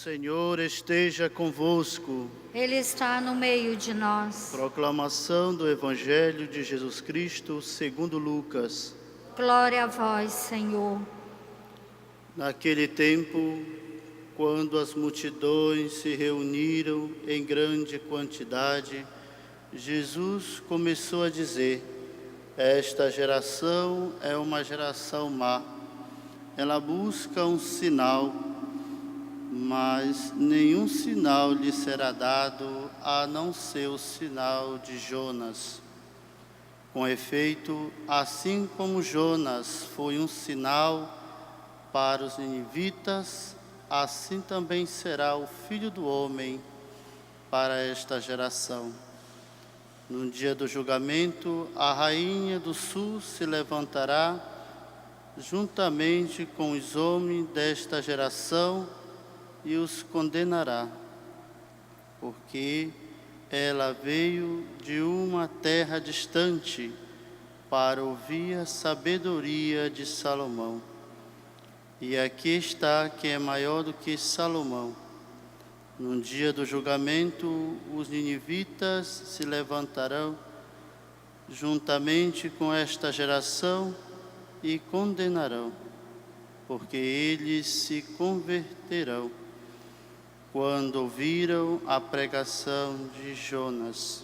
Senhor esteja convosco. Ele está no meio de nós. Proclamação do Evangelho de Jesus Cristo segundo Lucas. Glória a vós, Senhor. Naquele tempo, quando as multidões se reuniram em grande quantidade, Jesus começou a dizer: esta geração é uma geração má. Ela busca um sinal, mas nenhum sinal lhe será dado a não ser o sinal de Jonas. Com efeito, assim como Jonas foi um sinal para os ninivitas, assim também será o Filho do Homem para esta geração. No dia do julgamento, a rainha do sul se levantará juntamente com os homens desta geração e os condenará, porque ela veio de uma terra distante para ouvir a sabedoria de Salomão. E aqui está quem é maior do que Salomão. No dia do julgamento, os ninivitas se levantarão juntamente com esta geração e condenarão, porque eles se converterão quando ouviram a pregação de Jonas.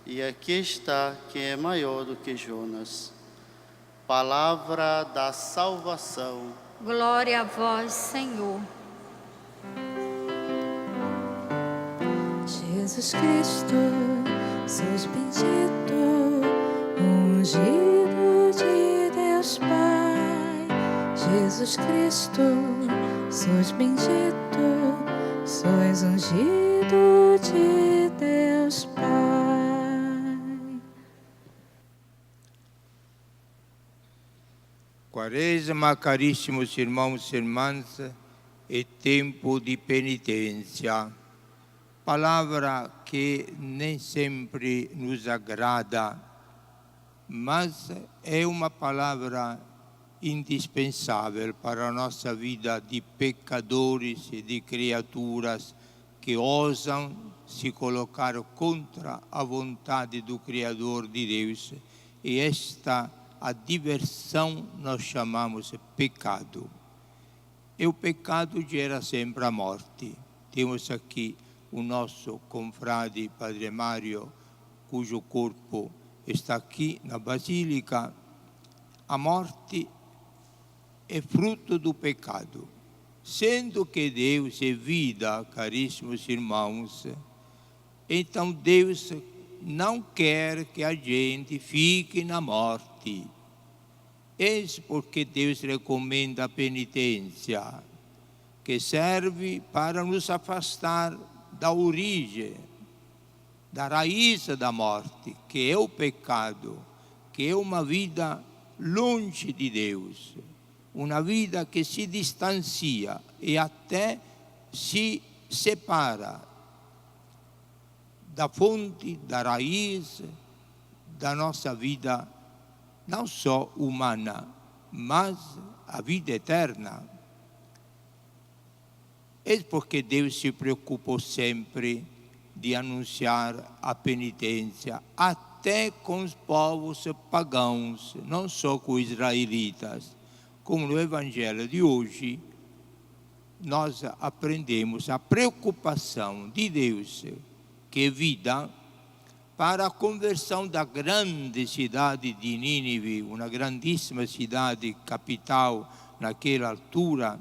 E aqui está quem é maior do que Jonas. Palavra da salvação. Glória a vós, Senhor. Jesus Cristo, sois bendito, ungido de Deus Pai. Jesus Cristo, sois bendito, sois ungido de Deus Pai. Quaresma, caríssimos irmãos e irmãs, é tempo de penitência. Palavra que nem sempre nos agrada, mas é uma palavra indispensável para a nossa vida de pecadores e de criaturas que ousam se colocar contra a vontade do Criador de Deus. E esta a diversão nós chamamos pecado. E o pecado gera sempre a morte. Temos aqui o nosso confrade Padre Mário, cujo corpo está aqui na Basílica. A morte é fruto do pecado. Sendo que Deus é vida, caríssimos irmãos, então Deus não quer que a gente fique na morte. Eis porque Deus recomenda a penitência, que serve para nos afastar da origem, da raiz da morte, que é o pecado, que é uma vida longe de Deus, uma vida que se distancia e até se separa da fonte, da raiz da nossa vida, não só humana, mas a vida eterna. É porque Deus se preocupou sempre de anunciar a penitência, até com os povos pagãos, não só com os israelitas. Como no Evangelho de hoje, nós aprendemos a preocupação de Deus, que é vida, para a conversão da grande cidade de Nínive, uma grandíssima cidade capital naquela altura,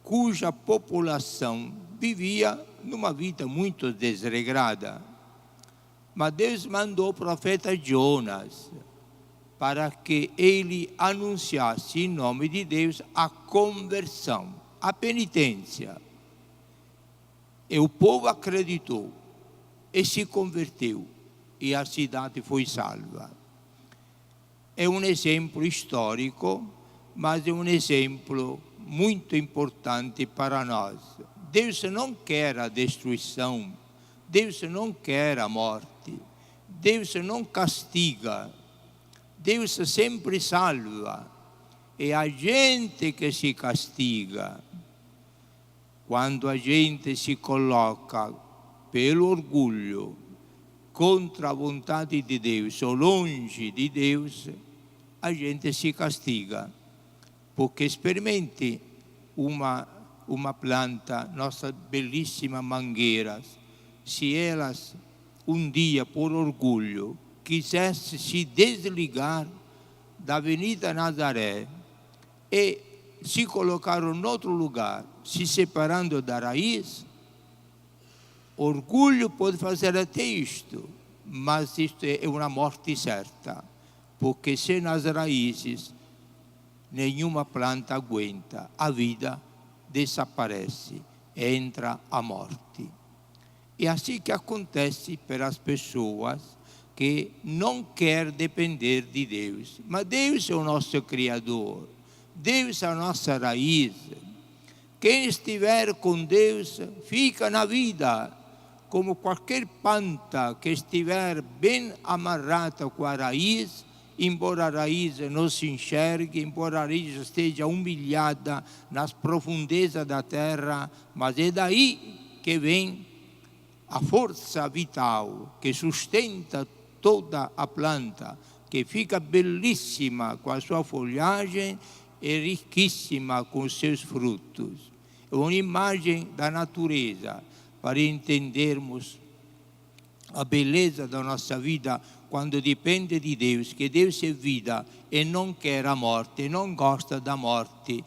cuja população vivia numa vida muito desregrada. Mas Deus mandou o profeta Jonas para que ele anunciasse em nome de Deus a conversão, a penitência. E o povo acreditou e se converteu, e a cidade foi salva. É um exemplo histórico, mas é um exemplo muito importante para nós. Deus não quer a destruição, Deus não quer a morte, Deus não castiga, Deus sempre salva. É a gente que se castiga. quando a gente si colloca per l'orgoglio contro la volontà di Dio o longe di Dio, a gente si castiga. Perché sperimenti uma planta, nossa bellissima mangueira, se elas dia, por orgulho, quisesse se desligar da Avenida Nazaré e se colocar em outro lugar, se separando da raiz, orgulho pode fazer até isto, mas isto é uma morte certa, porque sem as raízes, nenhuma planta aguenta, a vida desaparece, entra a morte. É assim que acontece para as pessoas que não querem depender de Deus. Mas Deus é o nosso Criador, Deus é a nossa raiz. Quem estiver com Deus fica na vida, como qualquer planta que estiver bem amarrada com a raiz, embora a raiz não se enxergue, embora a raiz esteja humilhada nas profundezas da terra, mas é daí que vem a força vital que sustenta toda a planta, que fica belíssima com a sua folhagem e riquíssima com os seus frutos. É uma imagem da natureza para entendermos a beleza da nossa vida quando depende de Deus, que Deus é vida e não quer a morte, não gosta da morte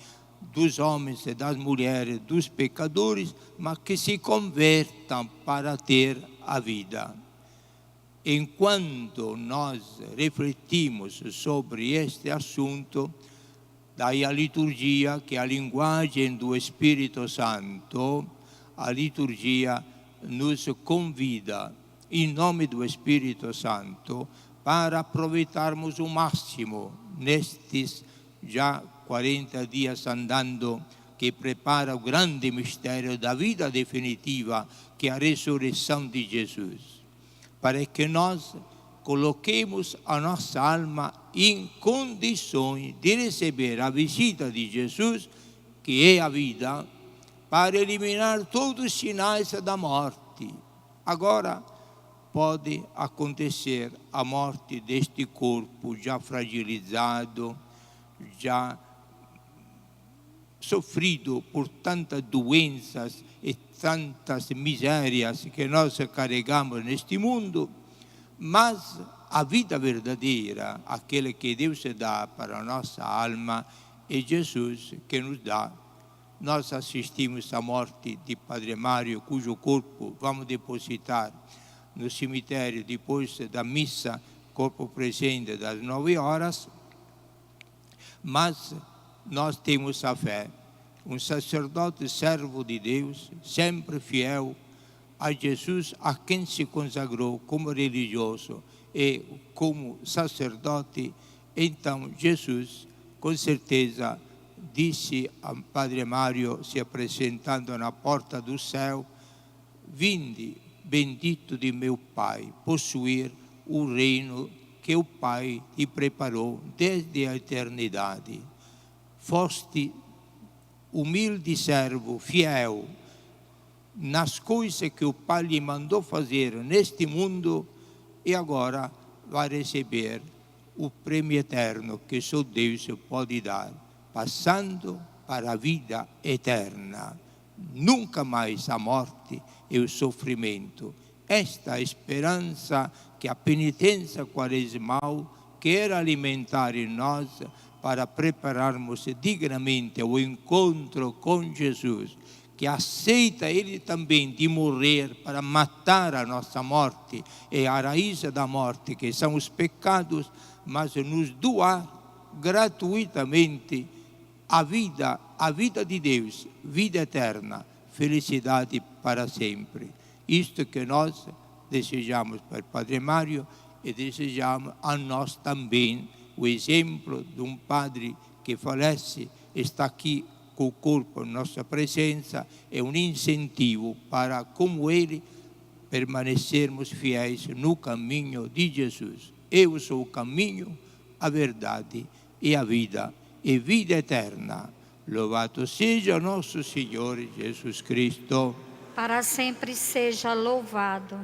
dos homens e das mulheres, dos pecadores, mas que se convertam para ter a vida. Enquanto nós refletimos sobre este assunto, daí a liturgia, que é a linguagem do Espírito Santo, a liturgia nos convida, em nome do Espírito Santo, para aproveitarmos o máximo nestes já 40 dias andando, que prepara o grande mistério da vida definitiva, que é a ressurreição de Jesus, para que nós coloquemos a nossa alma em condições de receber a visita de Jesus, que é a vida, para eliminar todos os sinais da morte. Agora, pode acontecer a morte deste corpo já fragilizado, já sofrido por tantas doenças e tantas misérias que nós carregamos neste mundo, mas a vida verdadeira, aquela que Deus dá para a nossa alma, é Jesus que nos dá. Nós assistimos à morte de Padre Mário, cujo corpo vamos depositar no cemitério depois da missa, corpo presente das 9 horas, mas nós temos a fé. Um sacerdote servo de Deus, sempre fiel a Jesus, a quem se consagrou como religioso e como sacerdote. Então Jesus, com certeza, disse a Padre Mário, se apresentando na porta do céu: vinde, bendito de meu Pai, possuir o reino que o Pai te preparou desde a eternidade. Foste humilde servo, fiel, nas coisas que o Pai lhe mandou fazer neste mundo, e agora vai receber o prêmio eterno que só Deus pode dar, passando para a vida eterna. Nunca mais a morte e o sofrimento. Esta esperança que a penitência quaresmal quer alimentar em nós, para prepararmos dignamente o encontro com Jesus, que aceita Ele também de morrer para matar a nossa morte e a raiz da morte, que são os pecados, mas nos doar gratuitamente a vida de Deus, vida eterna, felicidade para sempre. Isto que nós desejamos para o Padre Mário e desejamos a nós também. O exemplo de um padre que falece está aqui com o corpo em nossa presença, é um incentivo para, como ele, permanecermos fiéis no caminho de Jesus. Eu sou o caminho, a verdade e a vida eterna. Louvado seja nosso Senhor Jesus Cristo. Para sempre seja louvado.